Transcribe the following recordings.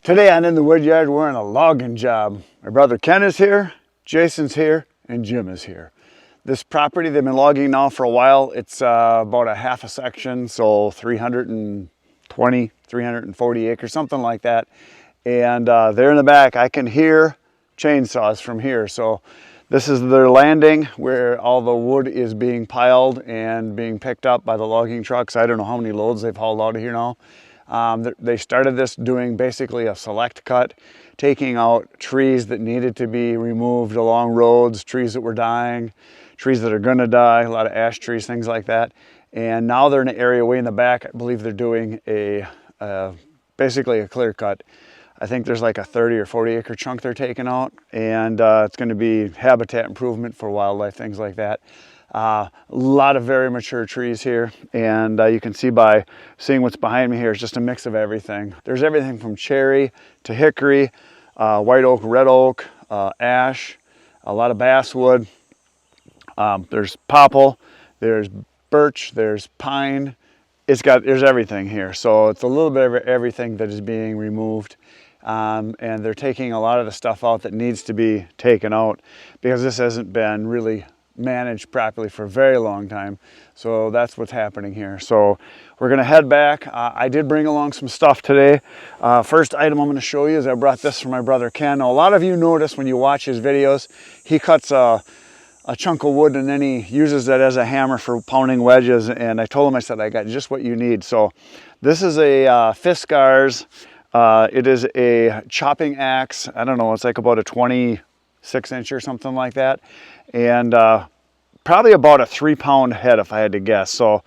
Today on In the Wood Yard, we're on a logging job. My brother Ken is here, Jason's here, and Jim is here. This property they've been logging now for a while. It's about a half a section, so 320, 340 acres, something like that. And there in the back, I can hear chainsaws from here. So this is their landing where all the wood is being piled and being picked up by the logging trucks. I don't know how many loads they've hauled out of here now. They started this doing basically a select cut, taking out trees that needed to be removed along roads, trees that were dying, trees that are going to die, a lot of ash trees, things like that. And now they're in an area way in the back. I believe they're doing basically a clear cut. I think there's like a 30 or 40 acre chunk they're taking out, and it's going to be habitat improvement for wildlife, things like that. A lot of very mature trees here, and you can see by seeing what's behind me here, it's just a mix of everything. There's everything from cherry to hickory, white oak, red oak, ash, a lot of basswood. There's popple, there's birch, there's pine. There's everything here. So it's a little bit of everything that is being removed. And they're taking a lot of the stuff out that needs to be taken out because this hasn't been really managed properly for a very long time. So that's what's happening here. So we're going to head back. I did bring along some stuff today. First item I'm going to show you is I brought this from my brother Ken. Now, a lot of you notice when you watch his videos, he cuts a chunk of wood and then he uses that as a hammer for pounding wedges. And I told him, I said, I got just what you need. So this is a Fiskars. It is a chopping axe. I don't know, it's like about a 26 inch or something like that. And probably about a 3-pound head if I had to guess. So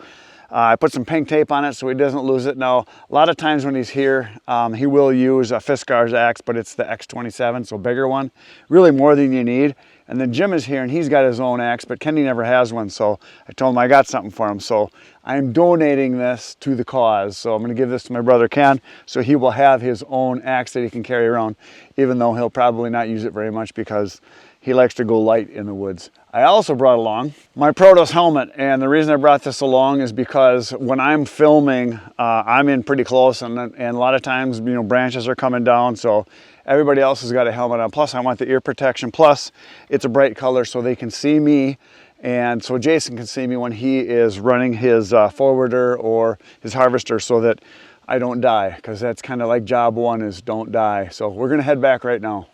I put some pink tape on it so he doesn't lose it. Now, a lot of times when he's here, he will use a Fiskars axe, but it's the X27, so bigger one. Really more than you need. And then Jim is here and he's got his own axe, but Kenny never has one. So I told him I got something for him. So I'm donating this to the cause. So I'm going to give this to my brother Ken, so he will have his own axe that he can carry around, even though he'll probably not use it very much because he likes to go light in the woods. I also brought along my Protos helmet, and the reason I brought this along is because when I'm filming, I'm in pretty close, and a lot of times, you know, branches are coming down, so everybody else has got a helmet on. Plus, I want the ear protection. Plus, it's a bright color so they can see me, and so Jason can see me when he is running his forwarder or his harvester, so that I don't die, because that's kind of like job one, is don't die. So we're gonna head back right now.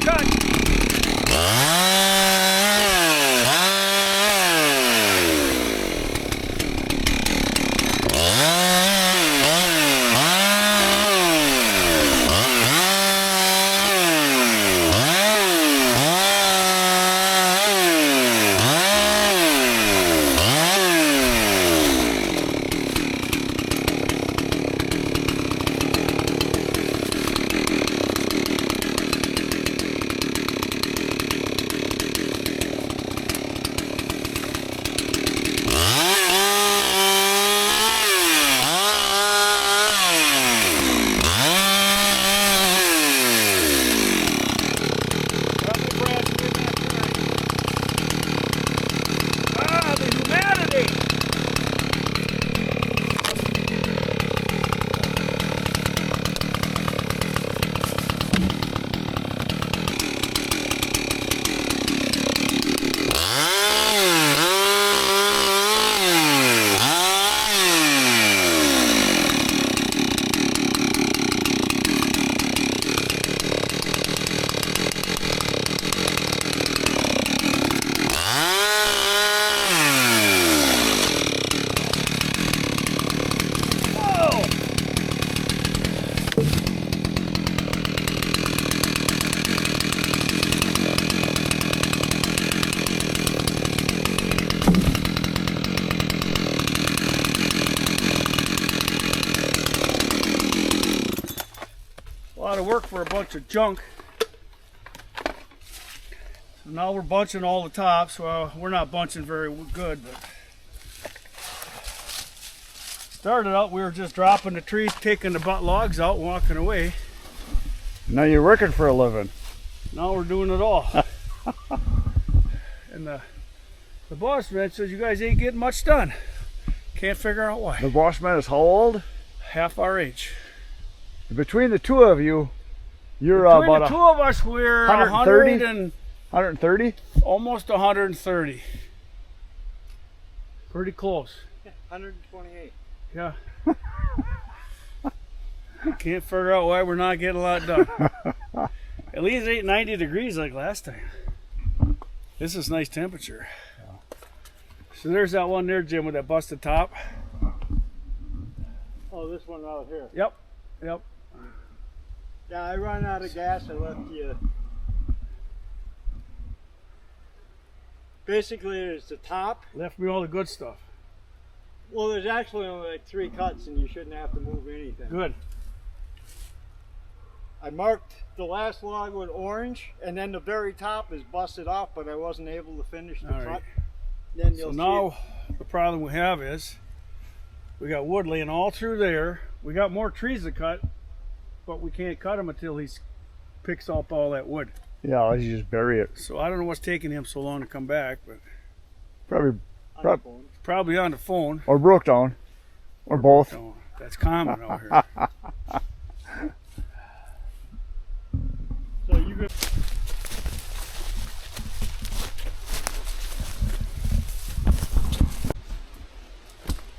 cut. A lot of work for a bunch of junk. So now we're bunching all the tops. Well, we're not bunching very good, but started out we were just dropping the trees, taking the butt logs out, walking away. Now you're working for a living. Now we're doing it all. And the boss man says you guys ain't getting much done. Can't figure out why. The boss man is how old? Half our age. Between the two of you, you're Between about the two of us, we're 130? 100 and 130? almost 130. Pretty close. 128. Yeah. Can't figure out why we're not getting a lot done. At least it ain't 90 degrees like last time. This is nice temperature. So there's that one there, Jim, with that busted top. Oh, this one out here. Yep. Yep. Yeah, I run out of gas. I left you. Basically, there's the top. Left me all the good stuff. Well, there's actually only like 3 cuts, and you shouldn't have to move anything. Good. I marked the last log with orange, and then the very top is busted off, but I wasn't able to finish the All cut. right. Then So you'll now the problem we have is we got wood laying all through there. We got more trees to cut, but we can't cut them until he picks up all that wood. Yeah, let's just bury it. So I don't know what's taking him so long to come back, but Probably on the phone. or broke down. Or both. So that's common out here. So you could.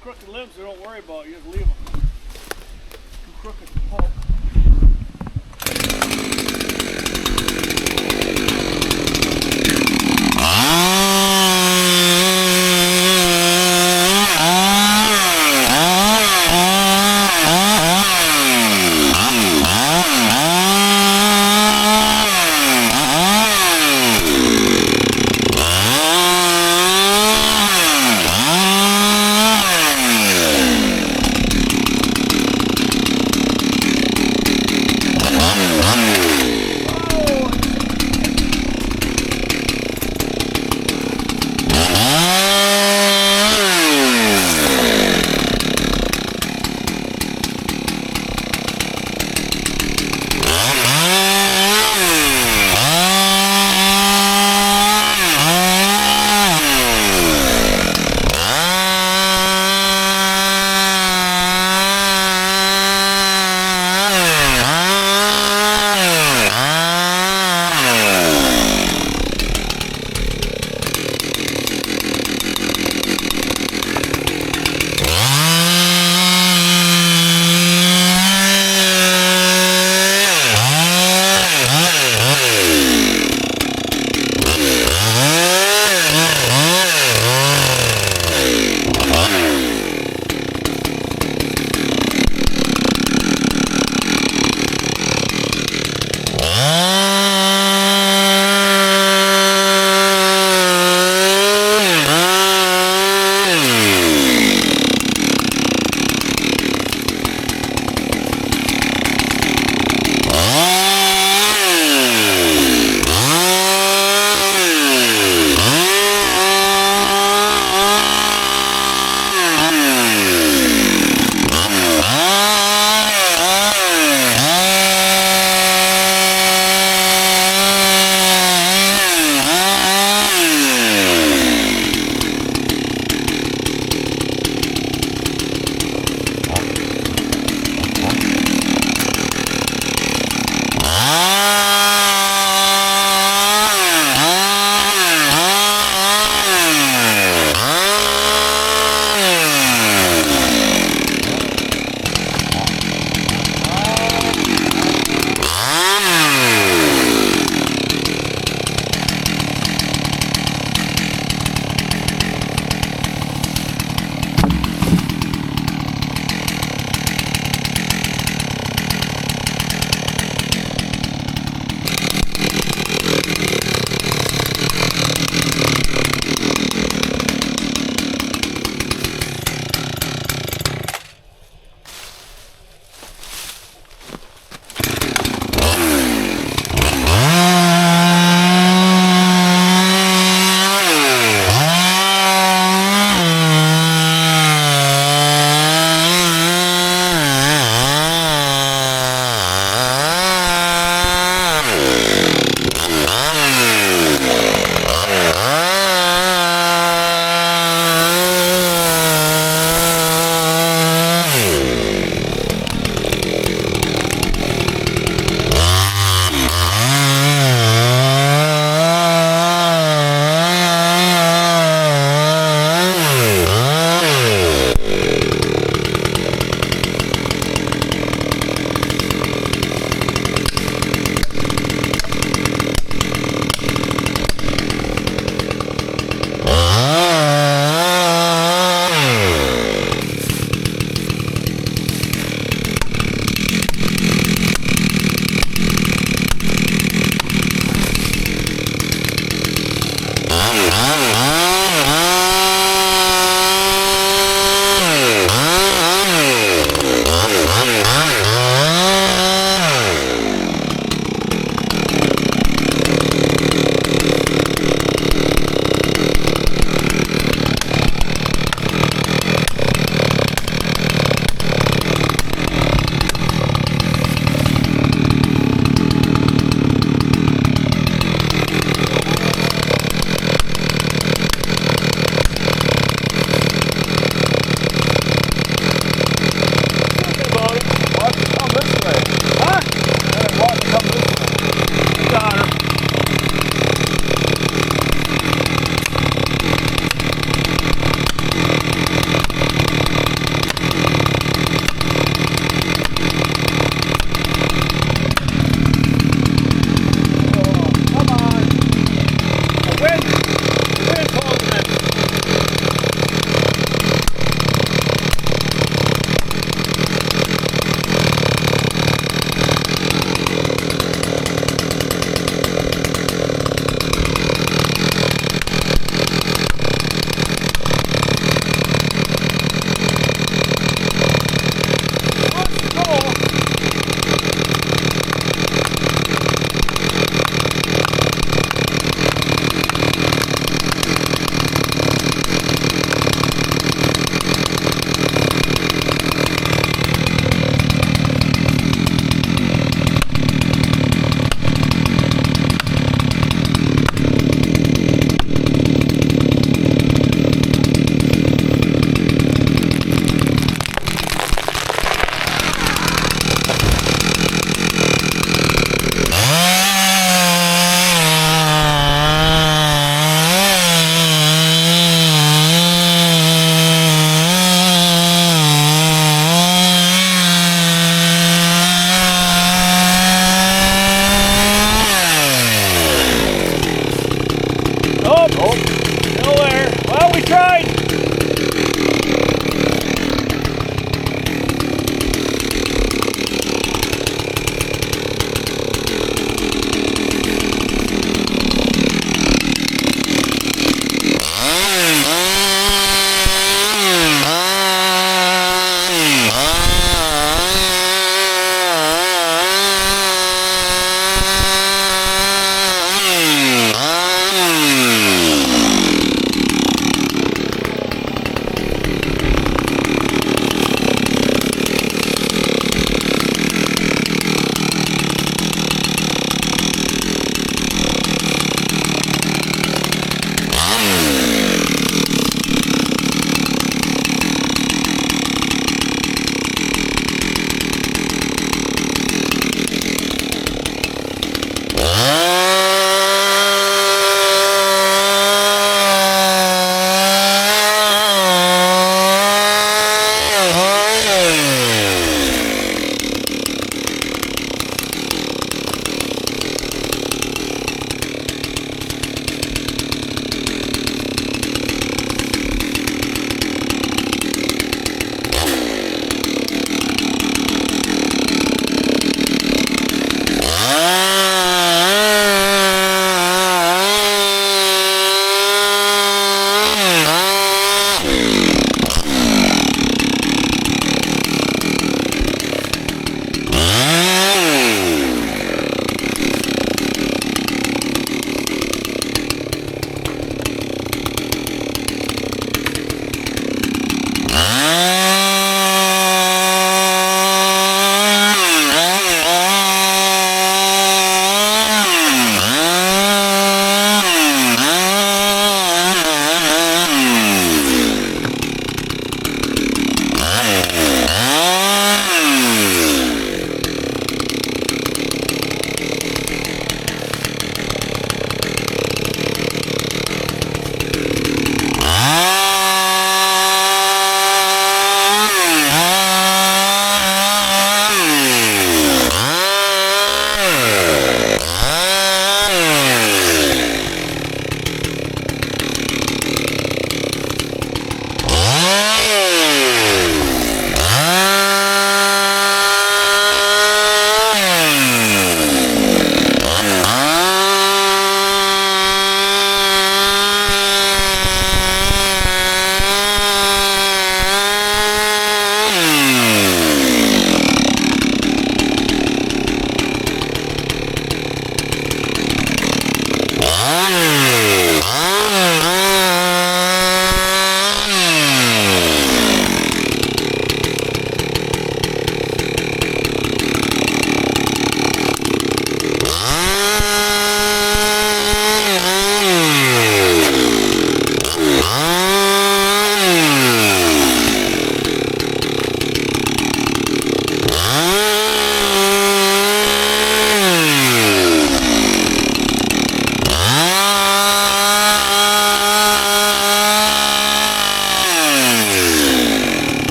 Crooked limbs, we don't worry about. You just leave them. Too crooked to pull.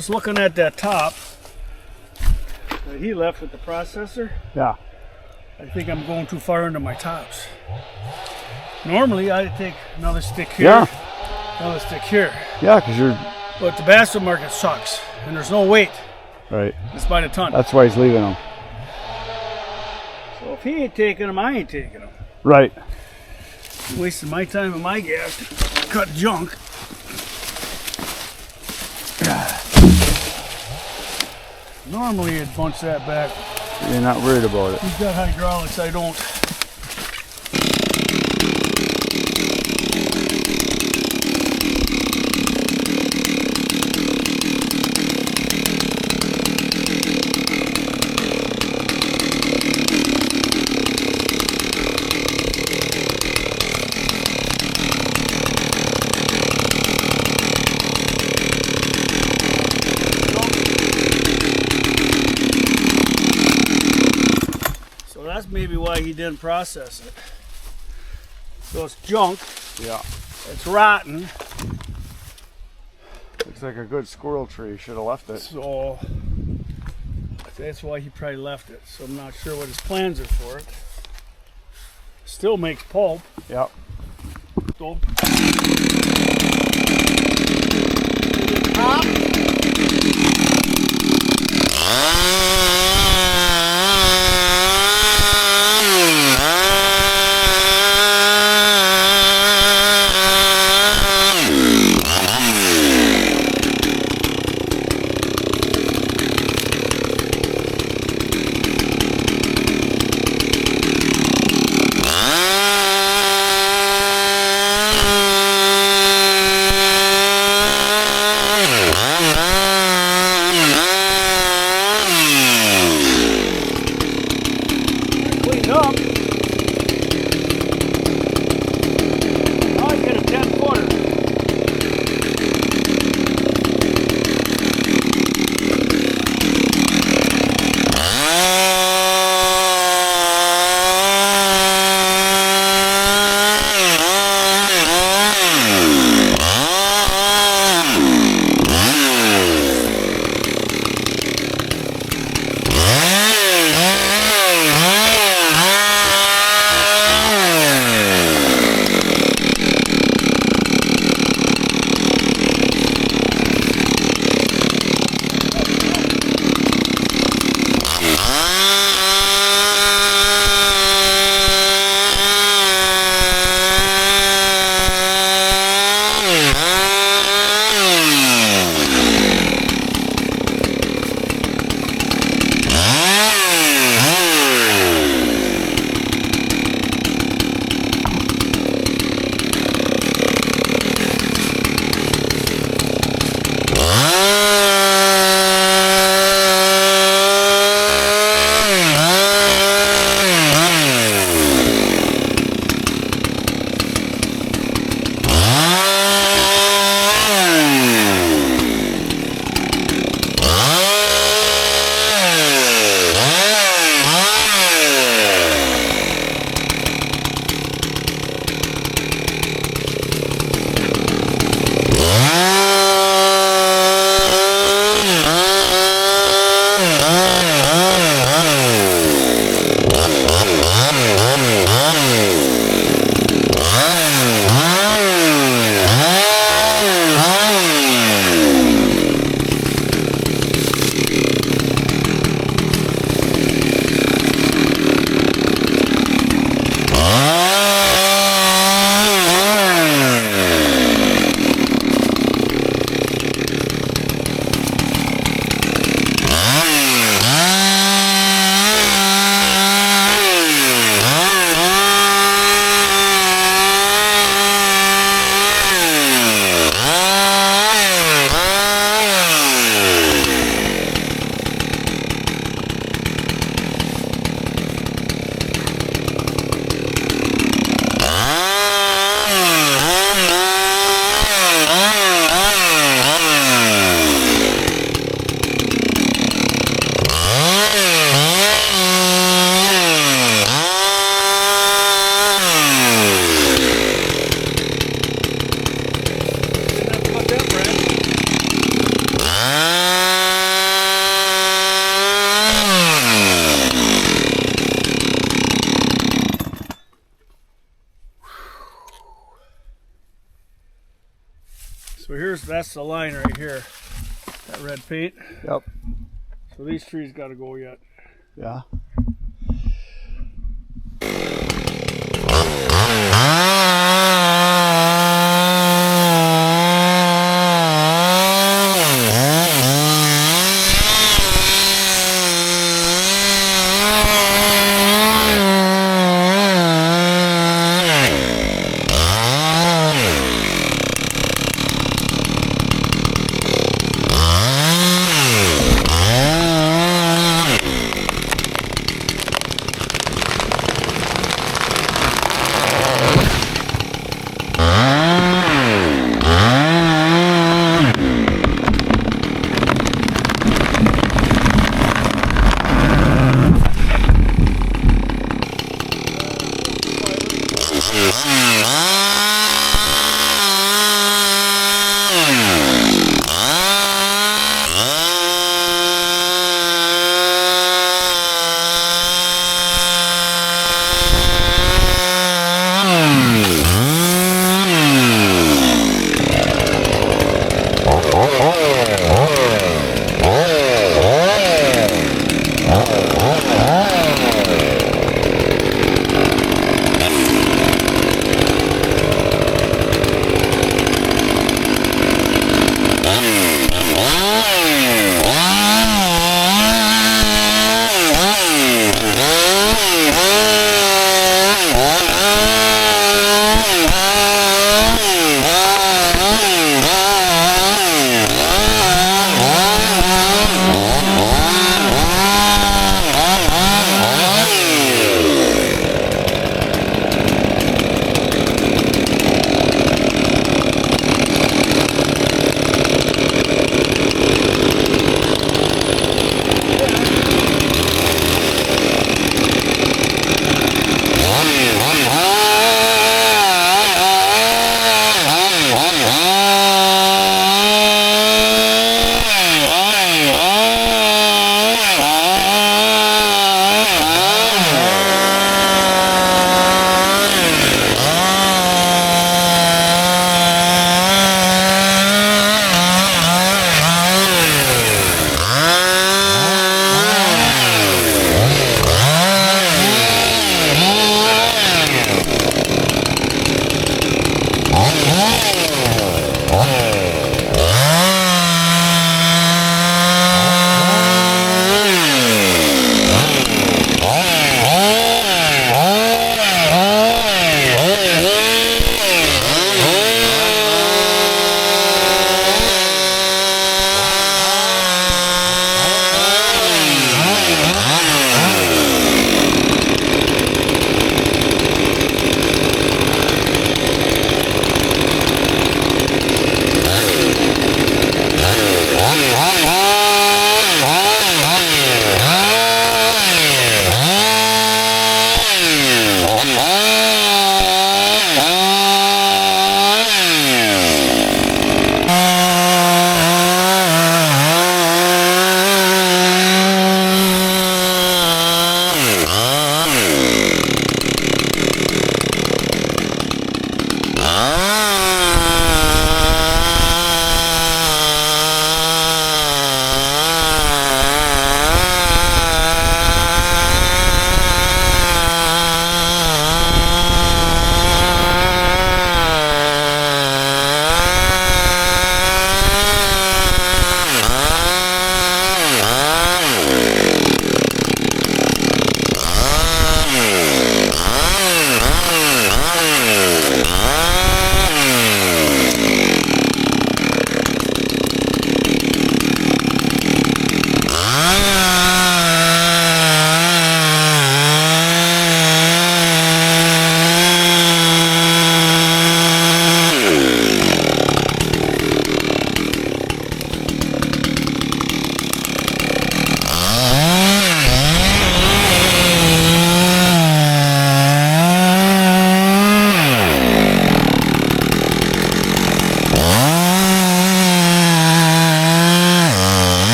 just looking at that top that he left with the processor. Yeah. I think I'm going too far into my tops. Normally, I'd take another stick here, Yeah. another stick here. Yeah, because you're But the bastard market sucks, and there's no weight. right. It's by the ton. That's why he's leaving them. So if he ain't taking them, I ain't taking them. Right. Wasting my time and my gas to cut junk. Normally, it'd bunch that back. You're not worried about it. He's got hydraulics, I don't. So that's maybe why he didn't process it. So it's junk, Yeah. it's rotten, Looks like a good squirrel tree. Should have left it. so that's why he probably left it. So I'm not sure what his plans are for it. Still makes pulp. Yep. So Top. that's the line right here. That red paint. Yep. So these trees got to go yet. Yeah.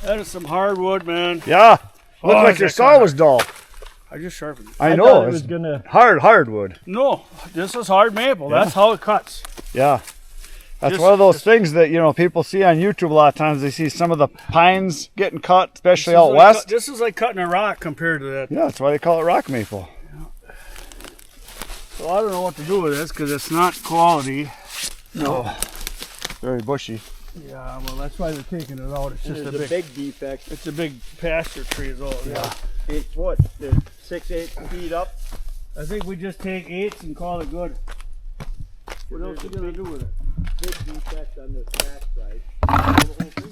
That is some hardwood, man. Yeah. Looked like is your that saw cut was dull. I just sharpened it. I know. thought it It's was gonna. hardwood. No, this is hard maple. That's how it cuts. Yeah. That's Just- one of those things that, you know, people see on YouTube a lot of times. They see some of the pines getting cut, especially out west. This is like cutting a rock compared to that. Yeah, that's why they call it rock maple. So I don't know what to do with this because it's not quality. No. Very bushy. Yeah, well, that's why they're taking it out. It's just There's a big, defect. it's a big pasture tree is all. Yeah. It's what? They're 6-8 feet up. I think we just take 8s and call it good. What else are you gonna do with it? Big defect on the back side.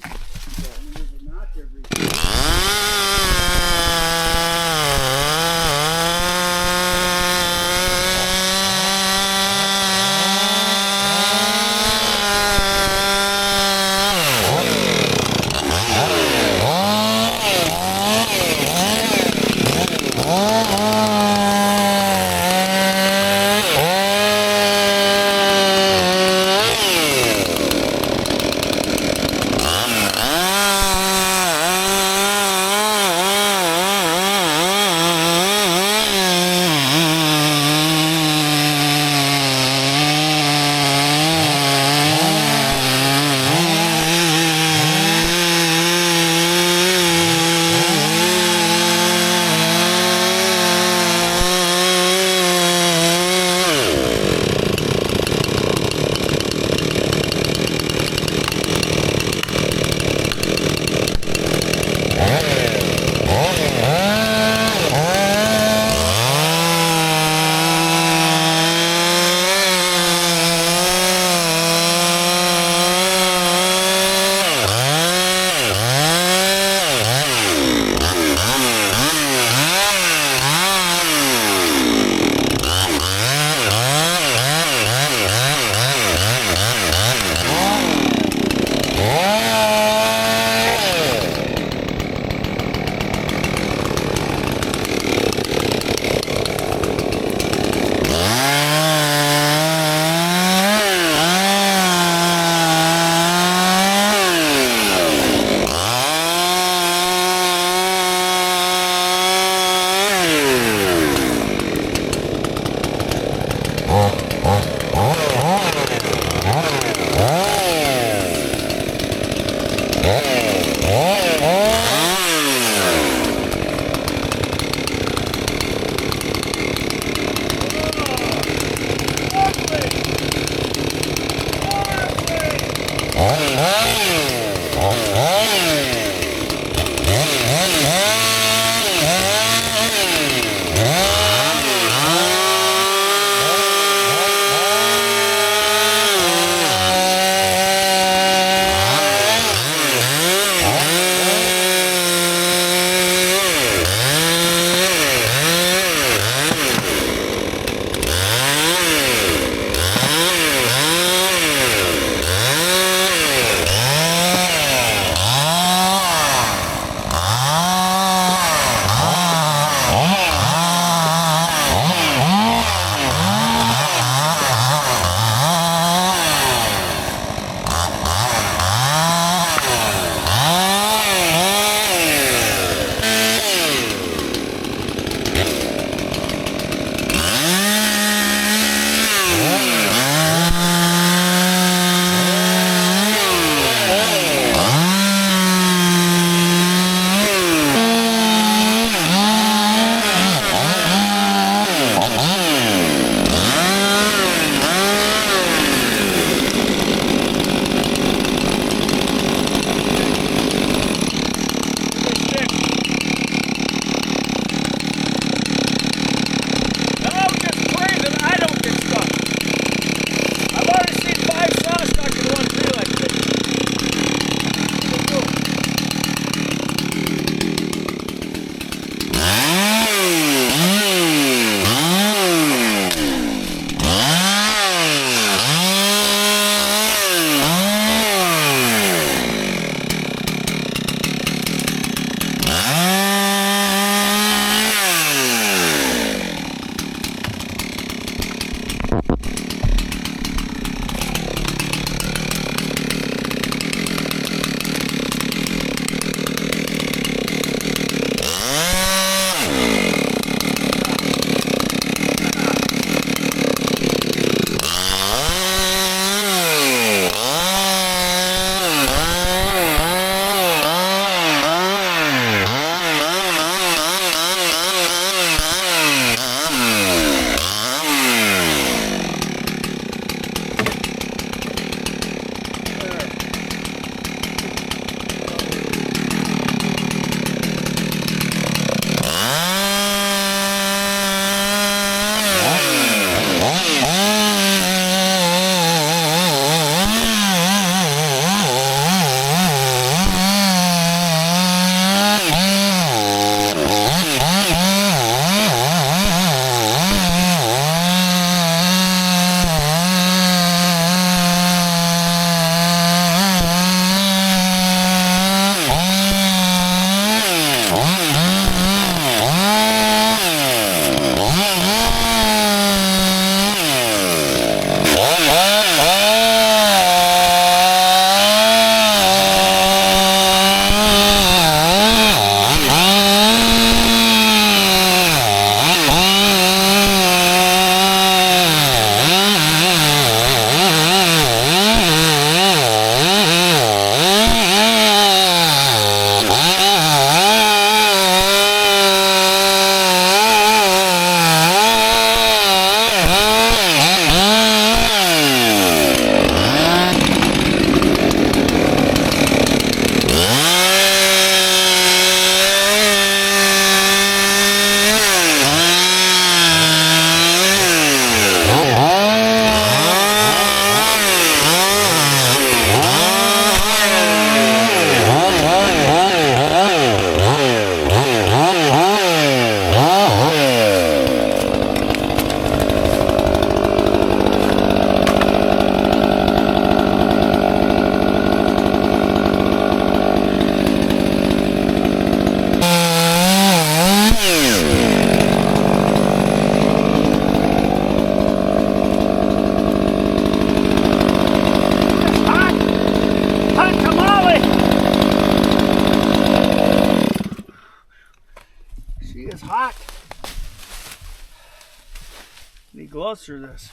gloves through this.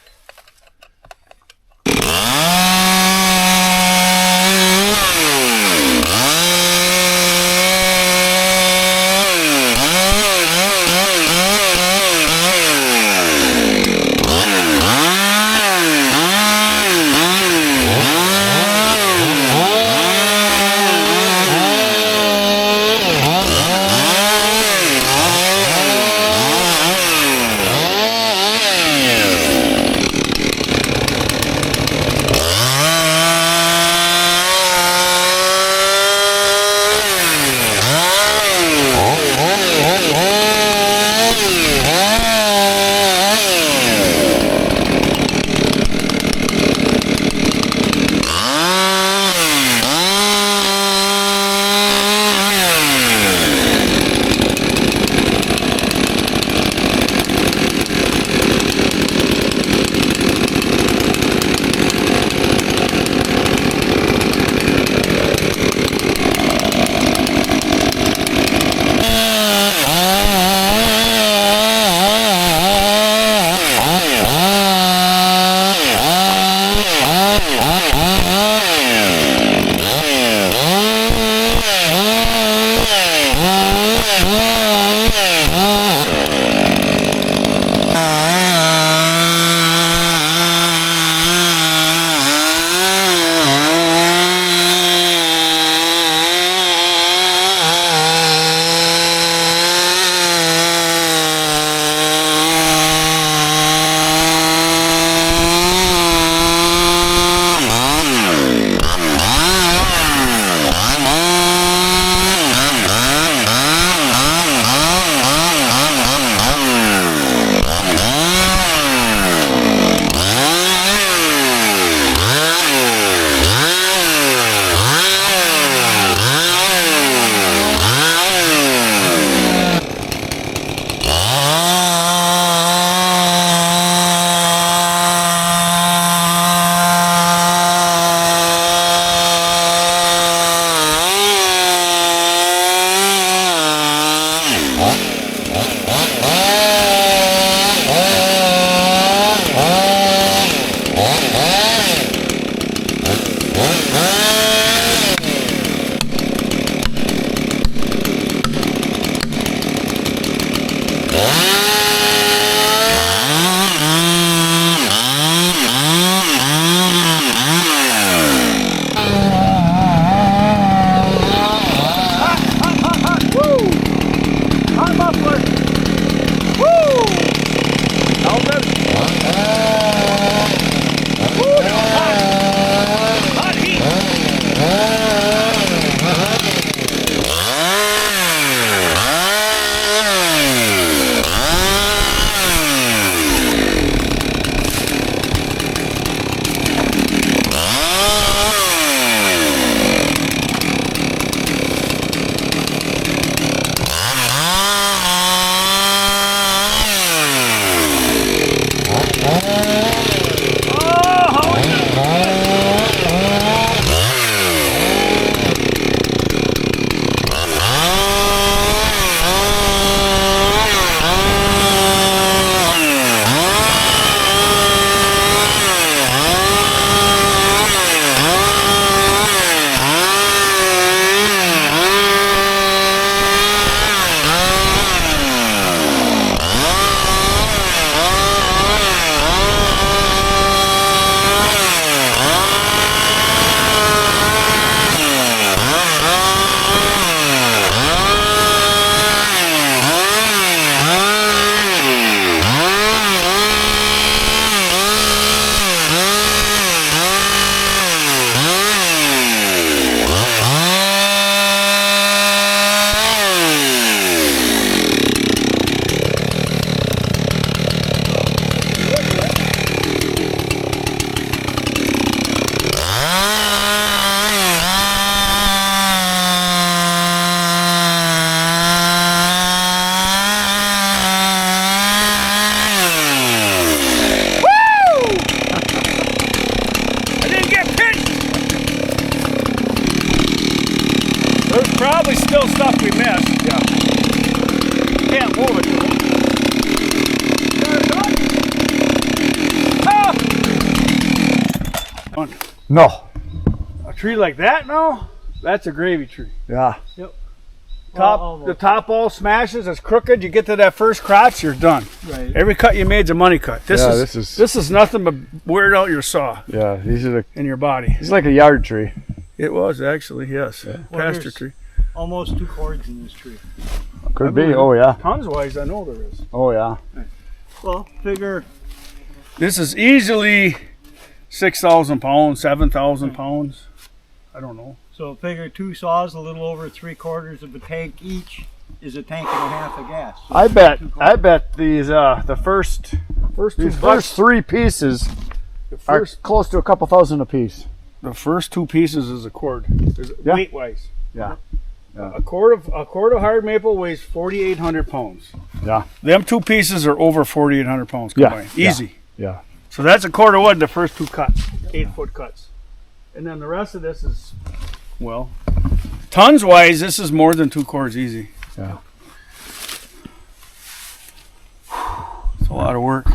Probably still stuff we missed. Yeah. Can't move it. No. A tree like that now, that's a gravy tree. Yeah. The top all smashes, it's crooked, you get to that first crotch, you're done. Right. Every cut you made's a money cut. This this is nothing but wear out your saw Yeah, these are in your body. It's like a yard tree. It was actually, yes. Yeah. Pasture tree. Almost 2 cords in this tree. Could be. Oh yeah. Tons wise, I know there is. Oh yeah. Well, figure This is easily 6,000 pounds, 7,000 pounds. I don't know. So figure 2 saws, a little over 3/4 of a tank each, is a tank and a half of gas. So I bet these the first 3 pieces are close to a couple thousand a piece. The first 2 pieces is a cord. Yeah. Weight wise. Yeah. A quart of hard maple weighs 4,800 pounds. Yeah. Them 2 pieces are over 4,800 pounds combined. Yeah. Easy. Yeah. So that's a quart of wood, the first 2 cuts, 8-foot cuts. And then the rest of this is, well, tons wise, this is more than 2 cords easy. Yeah. It's a lot of work.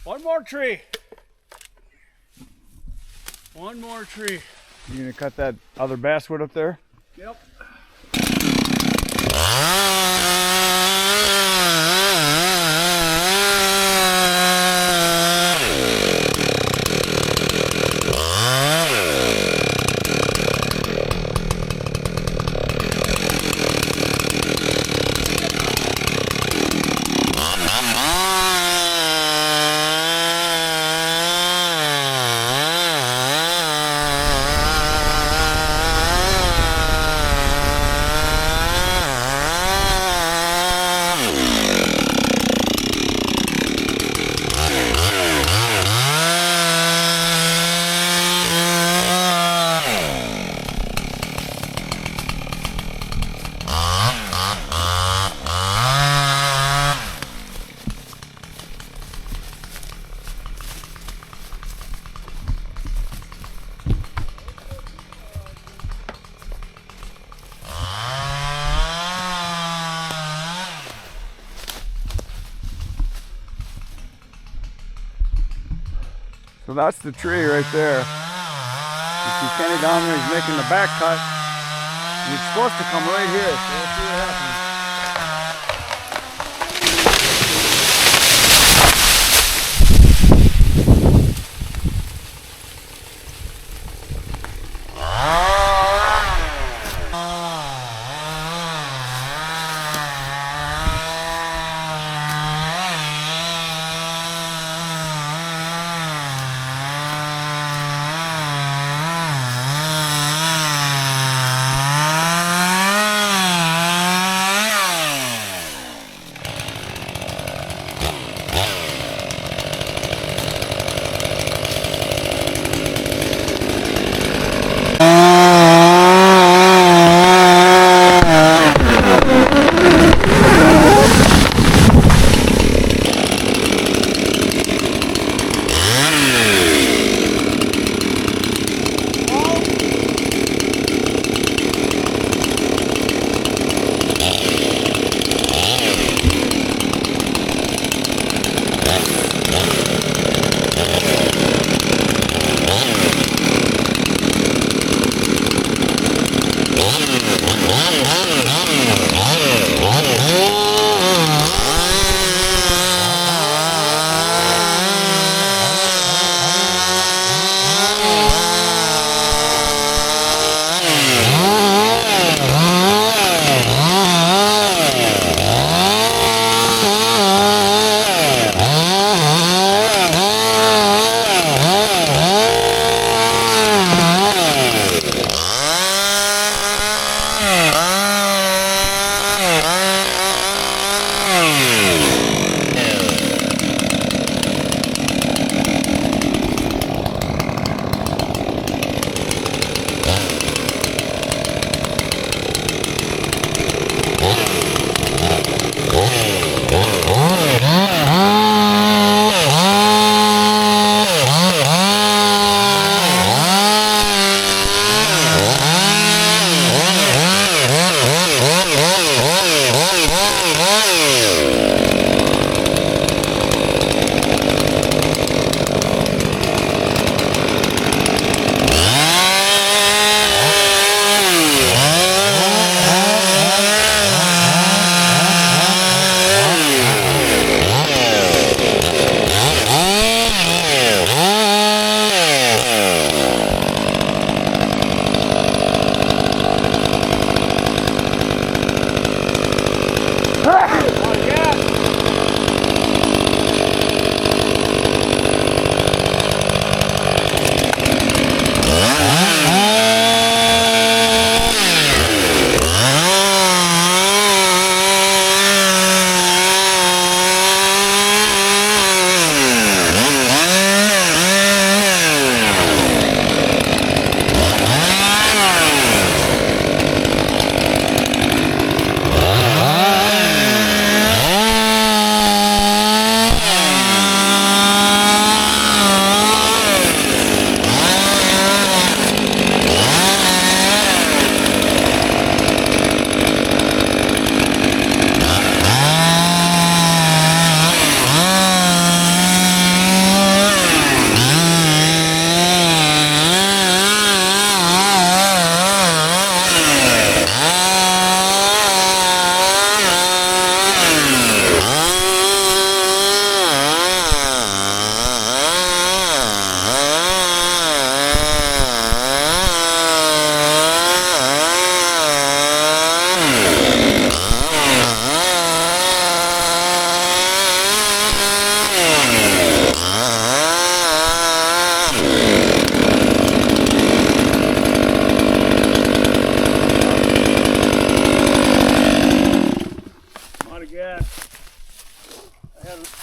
One more tree. One more tree. You gonna cut that other basswood up there? Yep. So that's the tree right there. You see Kenny down there, he's making the back cut. And it's supposed to come right here, so let's see what happens.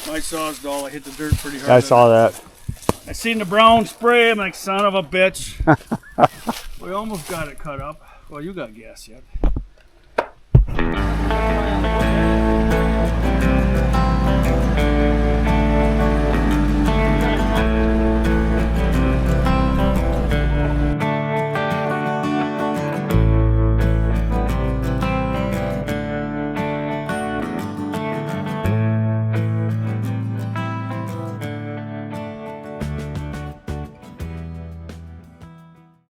My Sawsdall, I hit the dirt pretty hard. I saw that. I seen the brown spray. I'm like, son of a bitch. We almost got it cut up. Well, you got gas yet.